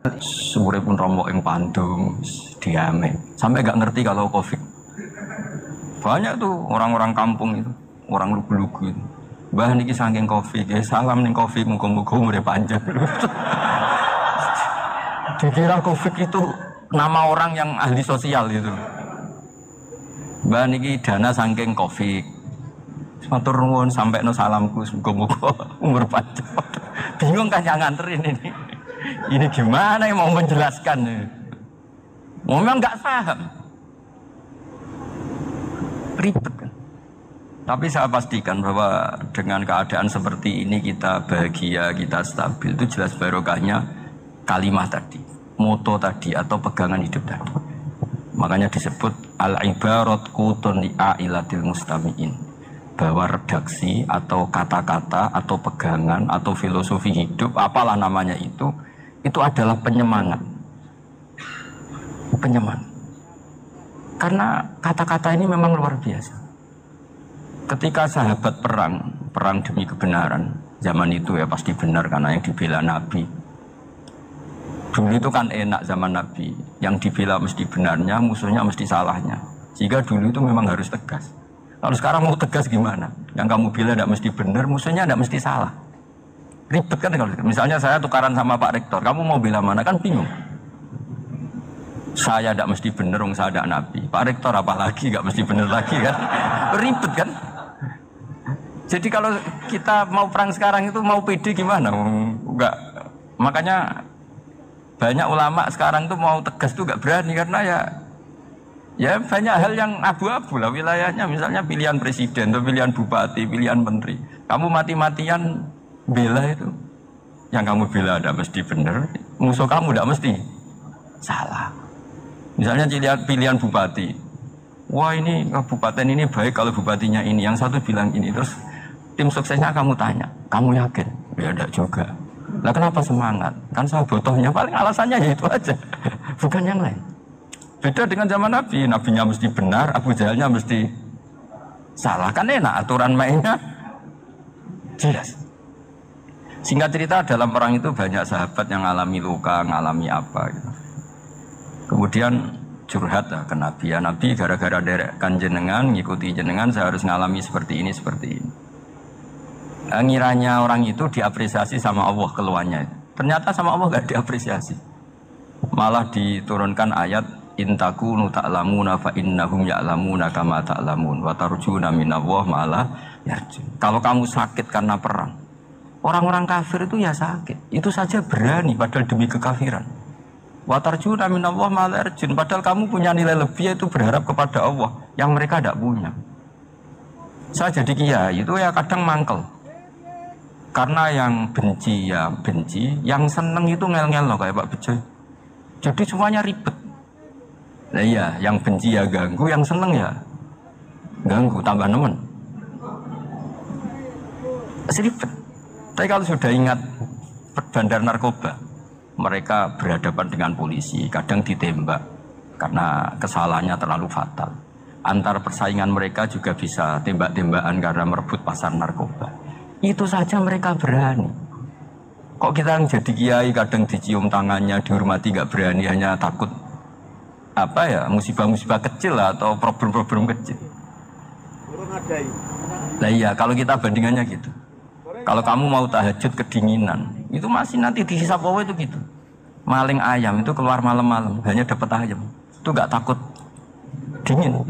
Semuanya pun rombok yang Bandung, diame. Sampai gak ngerti kalau COVID. Banyak tuh orang-orang kampung itu, orang lugu-lugu itu. Mbah niki saking COVID, ya salam ning COVID, muga-muga umure panjang. Dikira COVID itu nama orang yang ahli sosial itu. Mbah niki dana saking COVID. Matur nuwun sampai no salamku, muga-muga umur panjang. Bingung kan yang nganterin ini. Ini gimana yang mau menjelaskan? Memang nggak paham, ribet kan? Tapi saya pastikan bahwa dengan keadaan seperti ini kita bahagia, kita stabil, itu jelas barokahnya kalimat tadi, moto tadi atau pegangan hidup tadi. Makanya disebut al-ibarat qutun li'ailatil mustami'in, bahwa redaksi atau kata-kata atau pegangan atau filosofi hidup, apalah namanya itu adalah penyemangat. Penyemangat. Karena kata-kata ini memang luar biasa. Ketika sahabat perang demi kebenaran, zaman itu ya pasti benar karena yang dibela Nabi. Dulu itu kan enak zaman Nabi, yang dibela mesti benarnya, musuhnya mesti salahnya. Sehingga dulu itu memang harus tegas. Kalau sekarang mau tegas gimana? Yang kamu bela tidak mesti benar, musuhnya tidak mesti salah. Ribet kan kalau misalnya saya tukaran sama Pak Rektor, kamu mau bela mana kan bingung. Saya tidak mesti benar, saya ada Nabi. Pak Rektor apalagi nggak mesti benar lagi kan? Ribet kan? Jadi kalau kita mau perang sekarang itu mau pede gimana? Enggak. Makanya banyak ulama sekarang tuh mau tegas tuh nggak berani karena ya banyak hal yang abu-abu lah wilayahnya. Misalnya pilihan presiden, atau pilihan bupati, pilihan menteri. Kamu mati-matian bela itu, yang kamu bela ada mesti benar, musuh kamu tidak mesti salah. Misalnya pilihan bupati, wah ini kabupaten ini baik kalau bupatinya ini, yang satu bilang ini, terus tim suksesnya kamu tanya, kamu yakin? Ya tidak juga. Lah kenapa semangat? Kan saya botohnya paling alasannya ya itu aja, bukan yang lain. Beda dengan zaman Nabi, nabinya mesti benar, Abu Jahalnya mesti salah, kan enak aturan mainnya jelas. Singkat cerita dalam perang itu banyak sahabat yang alami luka, ngalami apa gitu. Kemudian curhat lah ke Nabi, ya Nabi gara-gara derekan jenengan, ngikuti jenengan saya harus ngalami seperti ini, seperti ini. Ngiranya orang itu diapresiasi sama Allah keluarnya. Ternyata sama Allah gak diapresiasi. Malah diturunkan ayat intakunu ta'lamuna fa innahum ya'lamuna kama ta'lamun wa tarjuna minallah ma'ala yarjun. Kalau kamu sakit karena perang, orang-orang kafir itu ya sakit, itu saja berani padahal demi kekafiran. Wa tarjuna minallah ma'ala yarjun, padahal kamu punya nilai lebih yaitu berharap kepada Allah yang mereka tidak punya. Saya jadi kiai itu ya kadang mangkel. Karena yang benci ya benci, yang seneng itu ngel-ngel loh kayak Pak Bejo. Jadi semuanya ribet. Nah iya, yang benci ya ganggu, yang seneng ya ganggu, tambah nemen. Ribet. Tapi kalau sudah ingat bandar narkoba, mereka berhadapan dengan polisi, kadang ditembak karena kesalahannya terlalu fatal. Antar persaingan mereka juga bisa tembak-tembakan karena merebut pasar narkoba. Itu saja mereka berani. Kok kita yang jadi kiai kadang dicium tangannya, dihormati nggak berani, hanya takut apa ya musibah-musibah kecil lah, atau problem-problem kecil. Nah iya, kalau kita bandingannya gitu. Kalau kamu mau tahajud kedinginan, itu masih nanti dihisap Allah itu gitu. Maling ayam itu keluar malam-malam hanya dapat ayam, itu nggak takut dingin,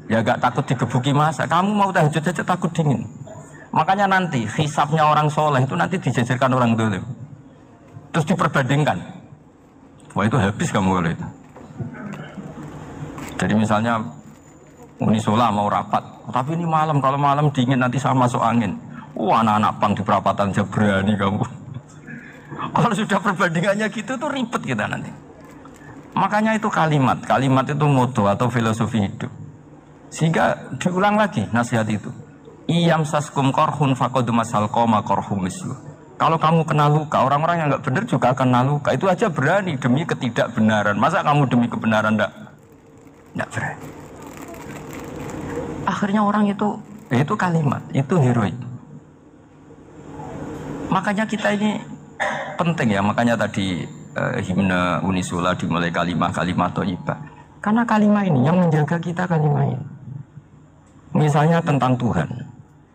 ya nggak takut digebuki masa. Kamu mau tahajud saja takut dingin. Makanya nanti hisapnya orang soleh itu nanti dijajarkan orang dolim, terus diperbandingkan. Wah itu habis kamu kalau itu. Jadi misalnya Unisola mau rapat, tapi ini malam, kalau malam dingin nanti sama masuk angin. Wah anak-anak pang di perapatan aja berani kamu. Kalau sudah perbandingannya gitu tuh ribet kita nanti. Makanya itu kalimat itu moto atau filosofi hidup. Sehingga diulang lagi nasihat itu. Iyam saskum korhun fakodu masal koma korhum mislu. Kalau kamu kena luka, orang-orang yang nggak benar juga akan kena luka. Itu aja berani demi ketidakbenaran. Masa kamu demi kebenaran nggak berani? Akhirnya orang itu kalimat, itu heroik. Makanya kita ini penting ya, makanya tadi himne Unisula dimulai kalimat thayyibah. Karena kalimat ini yang menjaga kita kalimat ini. Misalnya tentang Tuhan.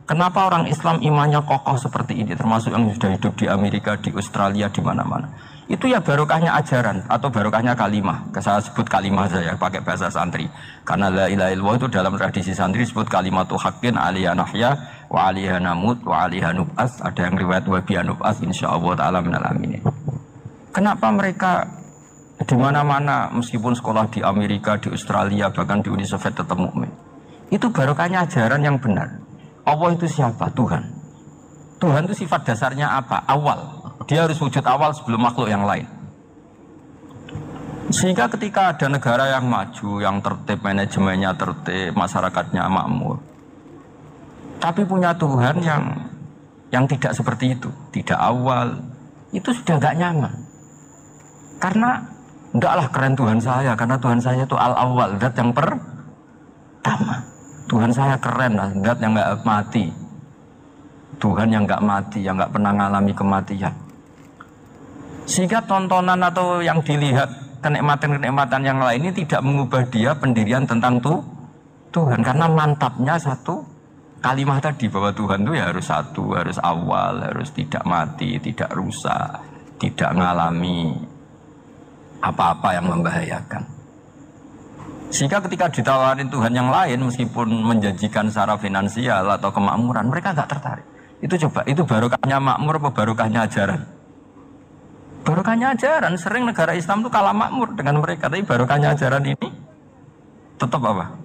Kenapa orang Islam imannya kokoh seperti ini, termasuk yang sudah hidup di Amerika, di Australia, di mana-mana. Itu ya barokahnya ajaran atau barokahnya kalimah. Saya sebut kalimah saja pakai bahasa santri. Karena la ilaha illallah itu dalam tradisi santri disebut kalimatu haqqin alaiha nahya wa alaiha namut wa alaiha nub'ats. Ada yang riwayat wa biha nub'ats insyaallah taala minal aminin. Kenapa mereka di mana-mana meskipun sekolah di Amerika, di Australia, bahkan di Uni Soviet tetap mukmin? Itu barokahnya ajaran yang benar. Allah itu siapa? Tuhan. Tuhan itu sifat dasarnya apa? Awal. Dia harus wujud awal sebelum makhluk yang lain. Sehingga ketika ada negara yang maju, yang tertib, manajemennya tertib, masyarakatnya makmur, tapi punya Tuhan yang tidak seperti itu, tidak awal, itu sudah gak nyaman. Karena enggaklah keren Tuhan saya, karena Tuhan saya itu al-awwal, zat yang pertama. Tuhan saya keren lah, zat yang gak mati. Tuhan yang gak mati, yang gak pernah mengalami kematian. Sehingga tontonan atau yang dilihat kenikmatan-kenikmatan yang lain ini tidak mengubah dia pendirian tentang Tuhan. Karena mantapnya satu kalimat tadi bahwa Tuhan itu ya harus satu, harus awal, harus tidak mati, tidak rusak, tidak mengalami apa-apa yang membahayakan. Sehingga ketika ditawarin Tuhan yang lain meskipun menjanjikan secara finansial atau kemakmuran, mereka nggak tertarik. Itu coba, itu barokahnya makmur apa barokahnya ajaran? Barokahnya ajaran. Sering negara Islam itu kalah makmur dengan mereka, tapi barokahnya ajaran ini tetap apa?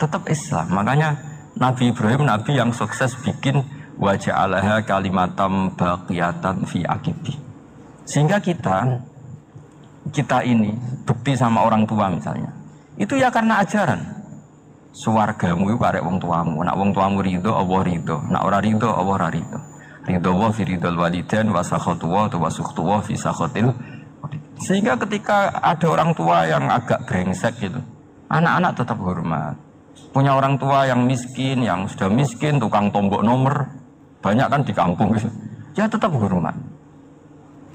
Tetap Islam. Makanya Nabi Ibrahim, Nabi yang sukses bikin waja'alaha kalimatam baqiyatan fi aqibi. Sehingga kita ini bukti sama orang tua misalnya, itu ya karena ajaran. Suwargamu itu karek wong tuamu. Nak wong tuamu ridho, Allah ridho. Nak ora ridho, Allah ora ridho. Ridho wa fi ridhol walidain wa sakhatu wa sukhtu wa fi sakhatil. Sehingga ketika ada orang tua yang agak brengsek gitu, anak-anak tetap hormat. Punya orang tua yang miskin, yang sudah miskin, tukang tombok nomor, banyak kan di kampung gitu. Ya tetap hormat.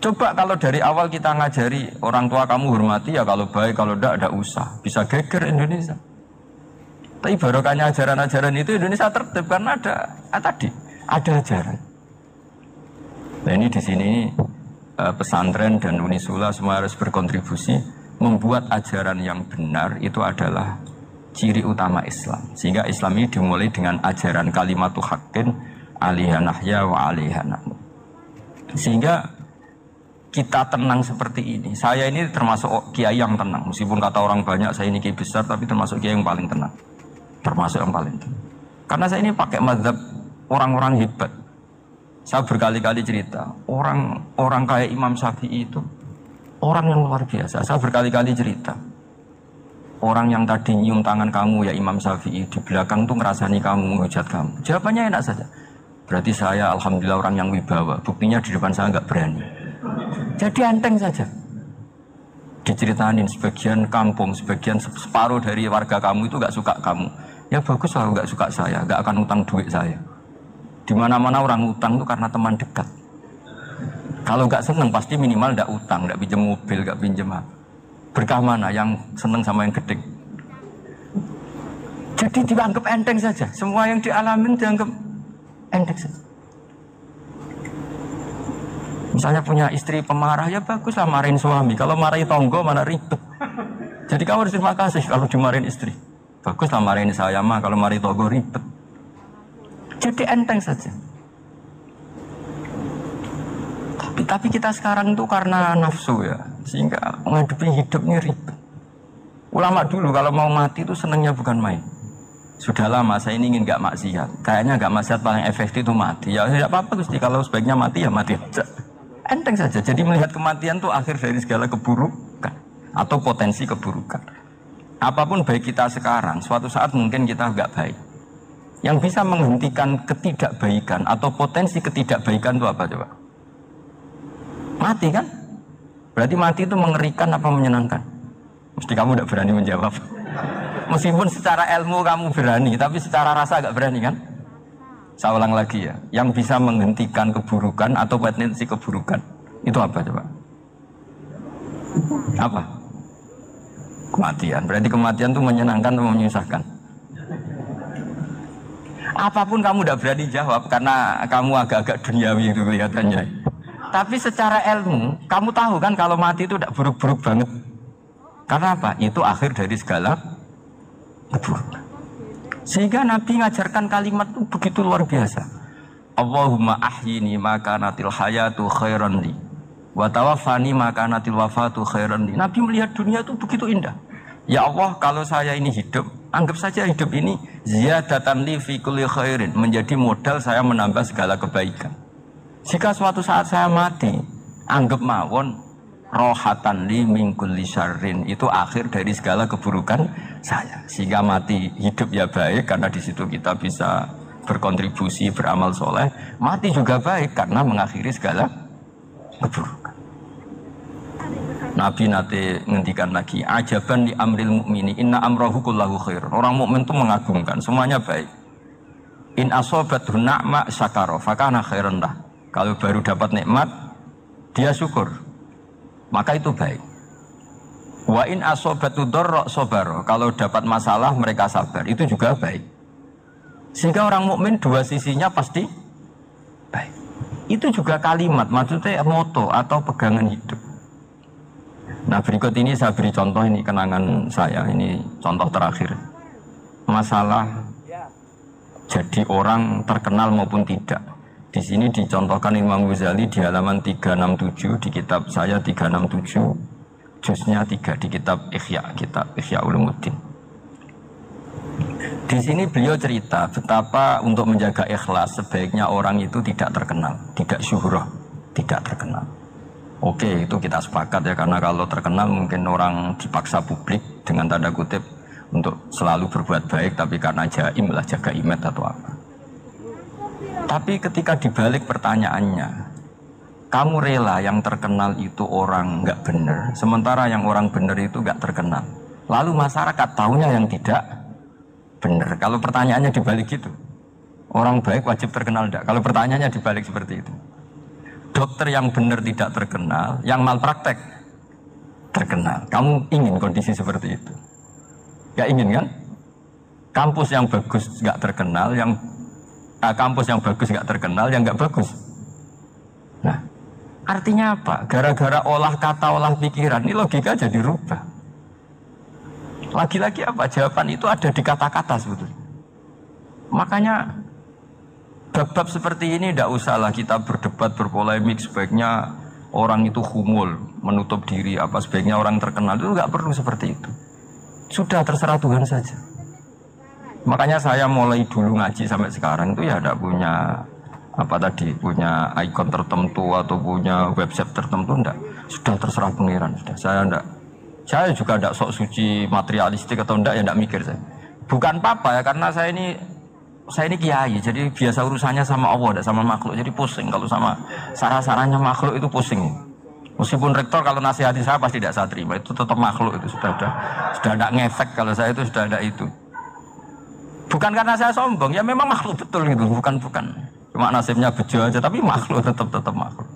Coba kalau dari awal kita ngajari orang tua kamu hormati ya, kalau baik, kalau tidak usah. Bisa geger Indonesia. Tapi barokahnya ajaran-ajaran itu Indonesia tertib karena ada ajaran. Nah ini di sini pesantren dan Unisula semua harus berkontribusi membuat ajaran yang benar itu adalah ciri utama Islam. Sehingga Islam ini dimulai dengan ajaran kalimatu haqqin alaiha nahya wa alaiha namut. Sehingga kita tenang seperti ini. Saya ini termasuk kiai yang tenang. Meskipun kata orang banyak saya ini kiai besar, tapi termasuk kiai yang paling tenang. Termasuk yang paling tenang. Karena saya ini pakai mazhab orang-orang hebat. Saya berkali-kali cerita, orang kayak Imam Syafi'i itu orang yang luar biasa. Saya berkali-kali cerita, orang yang tadi nyium tangan kamu ya Imam Syafi'i, di belakang tuh ngerasani kamu, menghujat kamu. Jawabannya enak saja. Berarti saya alhamdulillah orang yang wibawa. Buktinya di depan saya nggak berani. Jadi enteng saja. Diceritain sebagian kampung, sebagian separuh dari warga kamu itu nggak suka kamu. Ya bagus lah nggak suka saya, nggak akan utang duit saya. Di mana-mana orang utang itu karena teman dekat. Kalau nggak seneng pasti minimal nggak utang, nggak pinjam mobil, nggak pinjam apa. Berkah mana yang seneng sama yang gede. Jadi dianggap enteng saja. Semua yang dialamin dianggap enteng saja. Misalnya punya istri pemarah, ya bagus lah marahin suami. Kalau marahin tonggo mana ribet. Jadi kamu harus terima kasih kalau dimarahin istri. Bagus lah marahin saya mah, kalau marahin tonggo ribet. Jadi enteng saja. Tapi kita sekarang itu karena nafsu ya, sehingga menghadapi hidup ini ribet. Ulama dulu kalau mau mati itu senangnya bukan main. Sudah lama saya ini ingin gak maksiat. Kayaknya gak maksiat paling efektif itu mati. Ya tidak apa-apa Gusti, kalau sebaiknya mati ya mati aja. Enteng saja. Jadi melihat kematian itu akhir dari segala keburukan atau potensi keburukan. Apapun baik kita sekarang, suatu saat mungkin kita gak baik. Yang bisa menghentikan ketidakbaikan atau potensi ketidakbaikan itu apa coba? Mati kan? Berarti mati itu mengerikan apa menyenangkan? Mesti kamu tidak berani menjawab. Meskipun secara ilmu kamu berani, tapi secara rasa agak berani kan? Saya ulang lagi ya. Yang bisa menghentikan keburukan atau potensi keburukan itu apa coba? Apa? Kematian. Berarti kematian itu menyenangkan atau menyusahkan? Apapun kamu tidak berani jawab karena kamu agak-agak duniawi itu kelihatannya. Tapi secara ilmu, kamu tahu kan kalau mati itu tidak buruk-buruk banget. Karena apa? Itu akhir dari segala keburukan. Sehingga Nabi ngajarkan kalimat itu begitu luar biasa. Allahumma ahyini maka natil hayatu khairan li wa tawaffani maka natil wafatu khairan li. Nabi melihat dunia itu begitu indah. Ya Allah, kalau saya ini hidup, anggap saja hidup ini ziyadatan li fi kulli khairin, menjadi modal saya menambah segala kebaikan. Jika suatu saat saya mati, anggap mawon rohatan li min kulli syarrin, itu akhir dari segala keburukan saya. Sehingga mati hidup ya baik karena di situ kita bisa berkontribusi, beramal soleh. Mati juga baik karena mengakhiri segala keburukan. Nabi nate ngendikan lagi, ajaban li amril mukmini inna amrahu kullahu khair. Orang mukmin itu mengagumkan, semuanya baik. In asobathu na'ma syakara fakana khairan lah. Kalau baru dapat nikmat, dia syukur, maka itu baik. Wa in asobatu dharra sabara. Kalau dapat masalah mereka sabar, itu juga baik. Sehingga orang mukmin dua sisinya pasti baik. Itu juga kalimat, maksudnya moto atau pegangan hidup. Nah, berikut ini saya beri contoh, ini kenangan saya, ini contoh terakhir. Masalah jadi orang terkenal maupun tidak. Di sini dicontohkan Imam Ghazali di halaman 367 di kitab saya 367, juznya 3 di kitab Ihya Ulumuddin. Di sini beliau cerita betapa untuk menjaga ikhlas sebaiknya orang itu tidak terkenal, tidak syuhrah, tidak terkenal. Oke, itu kita sepakat ya, karena kalau terkenal mungkin orang dipaksa publik dengan tanda kutip untuk selalu berbuat baik, tapi karena jaim lah, jaga image atau apa. Tapi ketika dibalik pertanyaannya, kamu rela yang terkenal itu orang nggak benar, sementara yang orang benar itu nggak terkenal. Lalu masyarakat tahunya yang tidak benar. Kalau pertanyaannya dibalik gitu, orang baik wajib terkenal enggak? Kalau pertanyaannya dibalik seperti itu. Dokter yang benar tidak terkenal, yang malpraktek terkenal. Kamu ingin kondisi seperti itu? Gak ingin kan? Kampus yang bagus gak terkenal, kampus yang bagus gak terkenal, yang gak bagus. Nah, artinya apa? Gara-gara olah kata, olah pikiran, ini logika jadi rubah. Lagi-lagi apa? Jawaban itu ada di kata-kata sebetulnya. Makanya bab-bab seperti ini tidak usahlah kita berdebat, berpolemik. Sebaiknya orang itu humul, menutup diri, apa sebaiknya orang terkenal, itu nggak perlu seperti itu. Sudah terserah Tuhan saja. Makanya saya mulai dulu ngaji sampai sekarang itu ya tidak punya punya ikon tertentu atau punya website tertentu, enggak. Sudah terserah Pengiran. Sudah. Saya juga tidak sok suci materialistik atau enggak, ya enggak mikir saya. Bukan apa-apa ya, karena saya ini kiai, jadi biasa urusannya sama Allah, tidak sama makhluk. Jadi pusing kalau sama sarah-sarahnya makhluk itu pusing. Meskipun rektor kalau nasihati saya pasti tidak saya terima, itu tetap makhluk, itu sudah tidak ngefek kalau saya itu sudah ada itu. Bukan karena saya sombong, ya memang makhluk betul gitu, bukan. Cuma nasibnya bejo aja, tapi makhluk tetap makhluk.